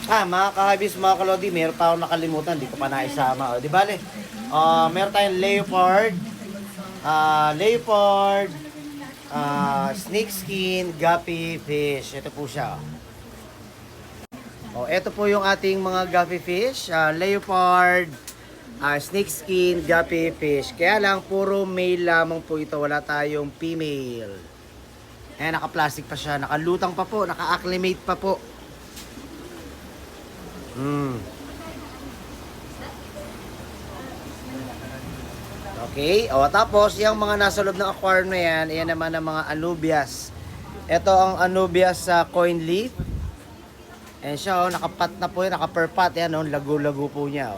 Mga kahabis, mga kalodi, meron pa akong nakalimutan, di ko pa naisama. O, di bale, meron tayong leopard, leopard, snake skin, guppy fish. Ito po siya. Ito po yung ating mga guppy fish, leopard, snake skin, guppy fish. Kaya lang, puro male lamang po ito, wala tayong female. Ayan, naka-plastic pa siya, nakalutang pa po, naka-acclimate pa po. Okay, tapos yung mga nasa loob ng aquarium na yan, yan naman ang mga anubias. Ito ang anubias sa coin leaf. Ayan siya, nakapat na po yan, naka-perpat yan, lago-lago po niya.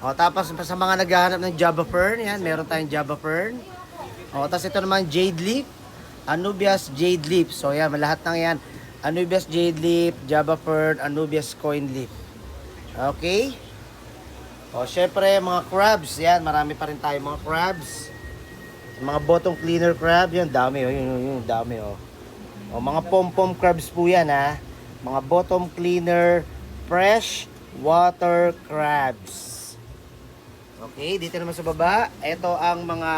Tapos sa mga naghahanap ng Java fern, yan, meron tayong Java fern. Tapos ito naman jade leaf, anubias jade leaf. So yan, lahat ng yan, anubias jade leaf, Java fern, anubias coin leaf. Okay? Syempre, mga crabs. Yan, marami pa rin tayo mga crabs. Mga bottom cleaner crab. Yan, dami yun, dami mga pom-pom crabs po yan, ha. Mga bottom cleaner fresh water crabs. Okay, dito naman sa baba. Ito ang mga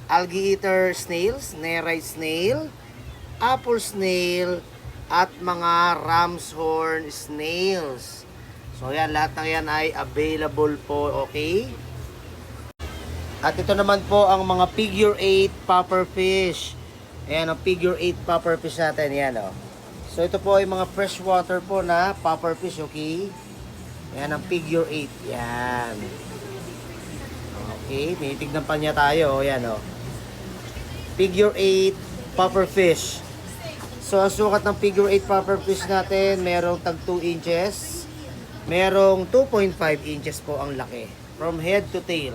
algae eater snails, nerite snail, apple snail, at mga ram's horn snails. So yan, lahat ng yan ay available po, okay? At ito naman po ang mga figure 8 pufferfish. Ayan ang figure 8 pufferfish natin, yan So ito po ay mga freshwater po na pufferfish, okay? Ayan ang figure 8, yan. Okay, tinitignan pa niya tayo, yan Figure 8 pufferfish. So ang sukat ng figure 8 pufferfish natin, merong tag 2 inches. Merong 2.5 inches po ang laki. From head to tail.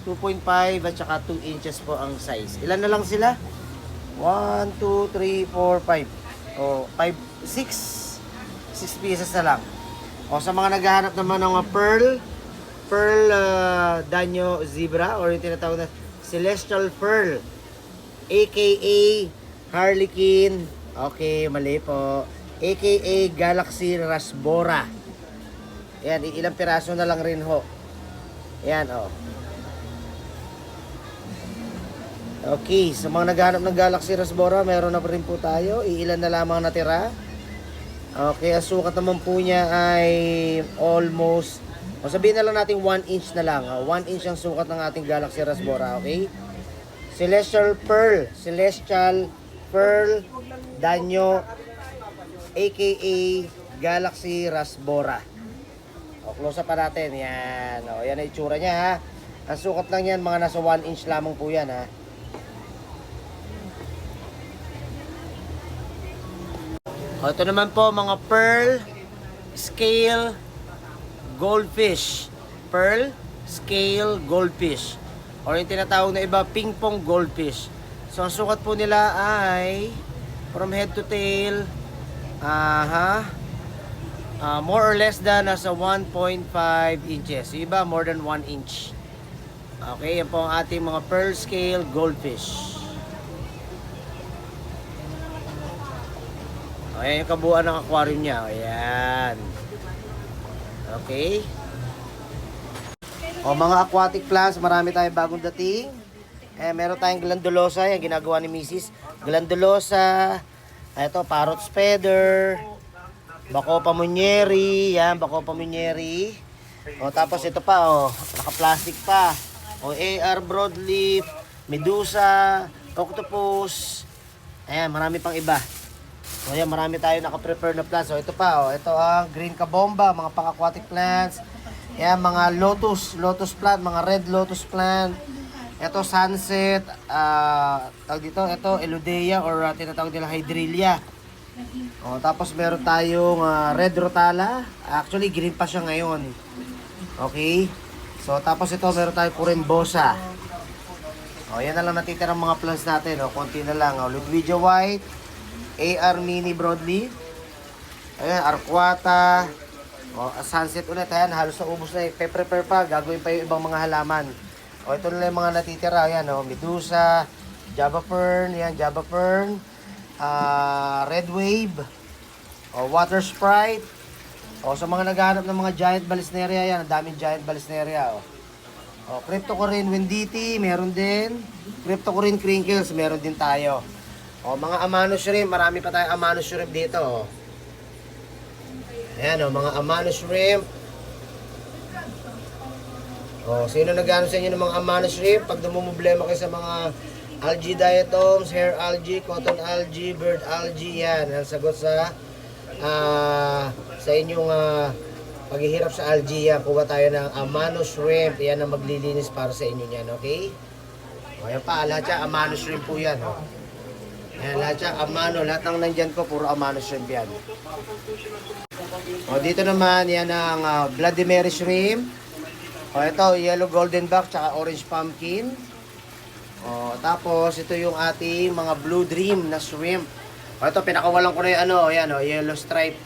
2.5 at saka 2 inches po ang size. Ilan na lang sila? 1, 2, 3, 4, 5. 6 pieces na lang. Sa mga naghahanap naman ng pearl danyo zebra or yung tinatawag na celestial pearl. AKA harlequin. Okay, mali po. AKA galaxy rasbora. Ayan, ilang piraso na lang rin ho. Ayan, Okay, sa mga naghahanap ng Galaxy Rasbora, meron na rin po tayo. Iilan na lamang natira. Okay, ang sukat naman po niya ay almost, sabihin na lang natin 1 inch na lang. 1 inch ang sukat ng ating Galaxy Rasbora, okay? Celestial Pearl Danyo, aka Galaxy Rasbora. Close up pa natin. Yan. Yan ang itsura niya, ha. Ang sukat lang yan, mga nasa 1 inch lamang po yan, ha. Ito naman po, mga pearl scale goldfish. Pearl scale goldfish. Or yung tinatawag na iba, ping pong goldfish. So, ang sukat po nila ay from head to tail, more or less than nasa 1.5 inches. Yung iba, more than 1 inch. Okay, yan po ang ating mga pearl scale goldfish. Ayan yung kabuuan ng aquarium niya. Ayan. Okay. Mga aquatic plants, marami tayong bagong dating. Meron tayong glandulosa, yan ginagawa ni Mrs. Glandulosa. Ito, parrot's feather. Bako pamunyeri, yan, bako pamunyeri. Tapos ito pa, naka-plastic pa. AR broadleaf, medusa, octopus. Ayan, marami pang iba. Ayan, marami tayo naka-prepare na plants. Ito pa, ito ang green kabomba, mga pang-aquatic plants. Ayan, mga lotus plant, mga red lotus plant. Ito sunset, tawag dito, ito elodea or tinatawag nila hydrelia. Tapos meron tayong red rotala. Actually, green pa siya ngayon. Okay. So, tapos ito, meron tayong Corimbosa. Yan na lang natitirang mga plants natin. Konti na lang. Ludwigia white, AR mini broadleaf. Ayan, arquata. Sunset ulit. Ayan, halos na ubos na. Prepare pa. Gagawin pa yung ibang mga halaman. Ito na lang yung mga natitira. Ayan, medusa, Java fern. Ayan, Java fern. Red wave, water sprite, O, sa mga naghahanap ng mga giant balisneria yan, ang daming giant balisneria, o. O, Cryptocorin Wenditi, meron din. Cryptocorin Crinkles, meron din tayo. O, mga Amano Shrimp, marami pa tayong Amano Shrimp dito, o. Ayan, o, mga Amano Shrimp. O, sino naghahanap sa inyo ng mga Amano Shrimp? Pag dumumblema kayo sa mga algae diatoms, hair algae, cotton algae, bird algae, yan. Ang sagot sa inyong paghihirap sa algae, yan. Kuha tayo ng Amano Shrimp. Yan ang maglilinis para sa inyo yan, okay? O, yan pa, lahat yan, Amano Shrimp po yan. O. Yan, lahat yan, Amano. Lahat ng nandyan ko, puro Amano Shrimp yan. O, dito naman, yan ang Bloody Mary Shrimp. O, ito, yellow golden back, tsaka orange pumpkin. O, tapos, ito yung ating mga Blue Dream na shrimp. O, ito, pinakawalan ko na yung ayan, yellow stripe.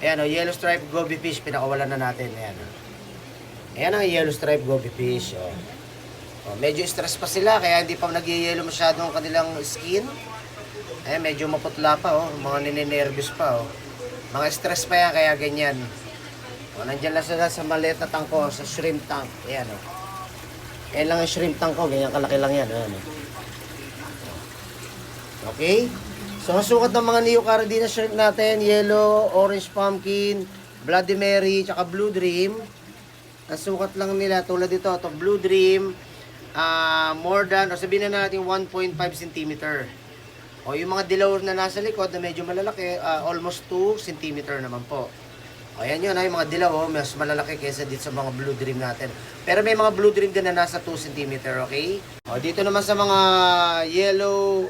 Ayan, yellow stripe goby fish, pinakawalan na natin. Ayan, ayan ang yellow stripe goby fish. O, medyo stress pa sila, kaya hindi pa nag-yellow masyado ang kanilang skin. Ayan, medyo maputla pa, mga ninenervous pa. Mga stress pa yan, kaya ganyan. O, nandyan lang sila sa maliit na tank ko, sa shrimp tank. Ayan, Ayan lang yung shrimp tank ko, ganyan kalaki lang yan. Ayan, okay? So, ang sukat ng mga Neo Caridina shrimp natin, yellow, orange pumpkin, Bloody Mary, tsaka Blue Dream. Ang sukat lang nila, tulad dito, ito, Blue Dream, more than, o sabihin na natin 1.5 cm. O, yung mga dilaw na nasa likod na medyo malalaki, almost 2 cm naman po. O, yan yun, yung mga dilaw, mas malalaki kaysa dito sa mga Blue Dream natin. Pero may mga Blue Dream din na nasa 2 cm, okay? O, dito naman sa mga yellow,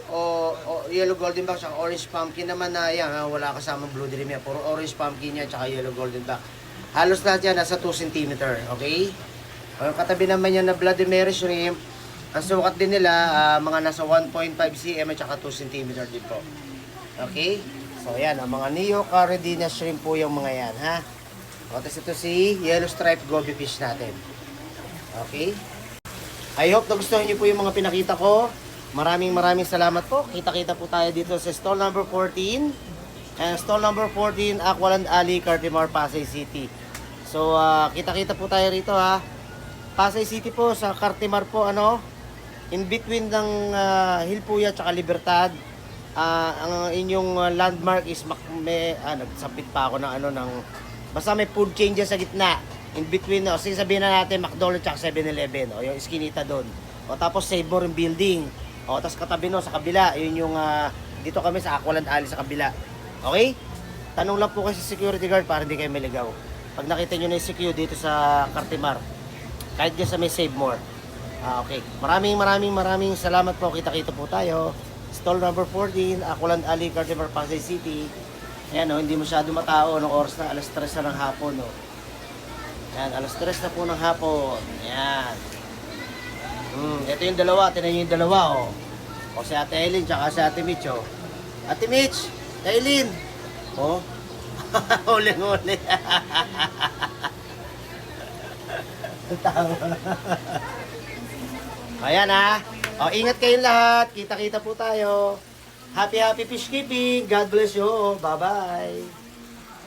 yellow golden back, tsaka orange pumpkin naman na yan, wala kasamang Blue Dream yan. Puro orange pumpkin yan, tsaka yellow golden back. Halos lahat yan nasa 2 cm, okay? O, yung katabi naman yan na Bloody Mary Shrimp, ang sukat din nila, mga nasa 1.5 cm at saka 2 cm din po. Okay? So, yan, ang mga Neo Caridina Shrimp po yung mga yan, ha? O, tapos ito si yellow stripe goby fish natin. Okay? I hope nagustuhan niyo po yung mga pinakita ko. Maraming salamat po. Kita-kita po tayo dito sa stall number 14. And stall number 14, Aqualand Alley, Cartimar, Pasay City. So, kita-kita po tayo rito, ha? Pasay City po, sa Cartimar po, in between ng Hilpuya at Libertad. Ang inyong landmark is nagsapit pa ako ng basta may food chain dyan sa gitna. In between, sabihin na natin McDonald's at 7-Eleven, yung iskinita doon. O tapos Save More yung building. O tapos katabi sa kabila, yun yung dito kami sa Aqualand Alley sa kabila. Okay? Tanong lang po kayo sa security guard para hindi kayo maligaw. Pag nakita nyo na yung secure dito sa Cartimar, kahit dyan sa may Save More. Okay. Maraming salamat po. Kita-kita po tayo. Stall number 14, Aqualand Alley, Cartimar, Pasay City. Ayan, hindi masyado matao. Nung oras na, alas 3 na ng hapon. Ayan, alas 3 na po ng hapon. Ayan. Ito yung dalawa. Tinan nyo yung dalawa, O si Ate Eileen, tsaka si Ate Mitch, Ate Mitch, Eileen. Huli. Tama. Ayan, ingat kayong lahat. Kita-kita po tayo. Happy fish keeping. God bless you. Bye-bye.